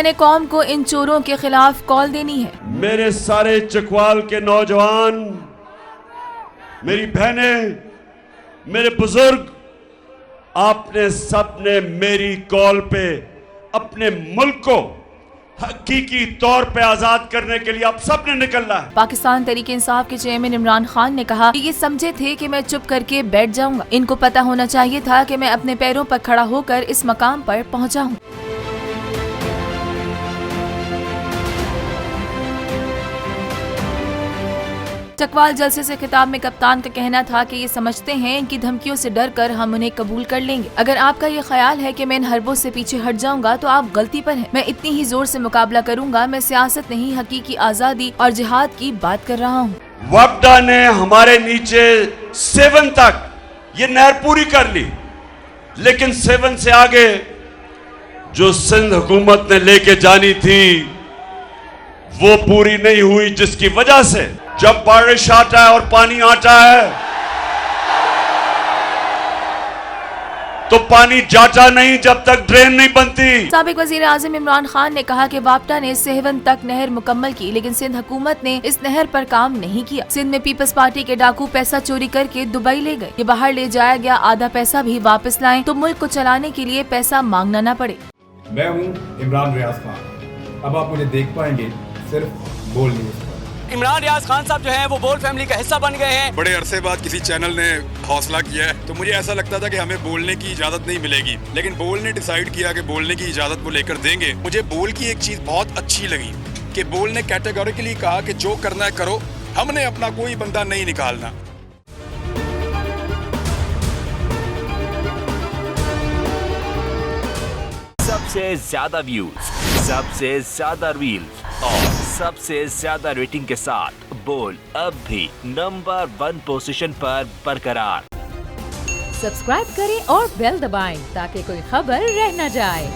मैंने कौम को इन चोरों के खिलाफ कॉल देनी है। मेरे सारे चकवाल के नौजवान, मेरी बहनें, मेरे बुजुर्ग, आपने सबने मेरी कॉल पे अपने मुल्क को हकीकी तौर पे आजाद करने के लिए आप सबने निकलना है। पाकिस्तान तहरीक इंसाफ के चेयरमैन इमरान खान ने कहा कि ये समझे थे कि मैं चुप करके बैठ जाऊंगा। इनको पता होना चाहिए था कि मैं अपने पैरों पर खड़ा होकर इस मकाम पर पहुंचा हूं। चकवाल जलसे से खिताब में कप्तान का कहना था कि ये समझते हैं इनकी धमकियों से डरकर हम उन्हें कबूल कर लेंगे। अगर आपका ये ख्याल है कि मैं इन हरबों से पीछे हट जाऊंगा तो आप गलती पर हैं। मैं इतनी ही जोर से मुकाबला करूंगा। मैं सियासत नहीं, हकीकी आजादी और जिहाद की बात कर रहा हूँ। वफदा ने हमारे नीचे 7 तक ये नहर पूरी कर ली, लेकिन 7 से आगे जो सिंध हुकूमत ने लेके जानी थी वो पूरी नहीं हुई, जिसकी वजह से जब बारिश आता है और पानी आता है तो पानी जाता नहीं जब तक ड्रेन नहीं बनती। साबिक वजीर आजम इमरान खान ने कहा कि वापटा ने 7 तक नहर मुकम्मल की, लेकिन सिंध हुकूमत ने इस नहर पर काम नहीं किया। सिंध में पीपल्स पार्टी के डाकू पैसा चोरी करके दुबई ले गए। ये बाहर ले जाया गया आधा पैसा भी वापस लाएं तो मुल्क को चलाने के लिए पैसा मांगना न पड़े। मैं हूँ इमरान रियाज खान। अब आप मुझे देख पाएंगे सिर्फ बोल न्यूज़ पर। इमरान रियाज खान साहब जो हैं वो बोल फैमिली का हिस्सा बन गए हैं। बड़े अरसे बाद किसी चैनल ने हौसला किया है, तो मुझे ऐसा लगता था कि हमें बोलने की इजाजत नहीं मिलेगी, लेकिन बोल ने डिसाइड किया कि बोलने की इजाजत वो लेकर देंगे। मुझे बोल की एक चीज बहुत अच्छी लगी कि बोल ने कैटेगोरिकली कहा कि जो करना है करो, हमने अपना कोई बंदा नहीं निकालना। सबसे ज्यादा व्यूज, सबसे ज्यादा रील्स और सबसे ज्यादा रेटिंग के साथ बोल अब भी नंबर 1 पोजीशन पर बरकरार। सब्सक्राइब करें और बेल दबाएं ताकि कोई खबर रह न जाए।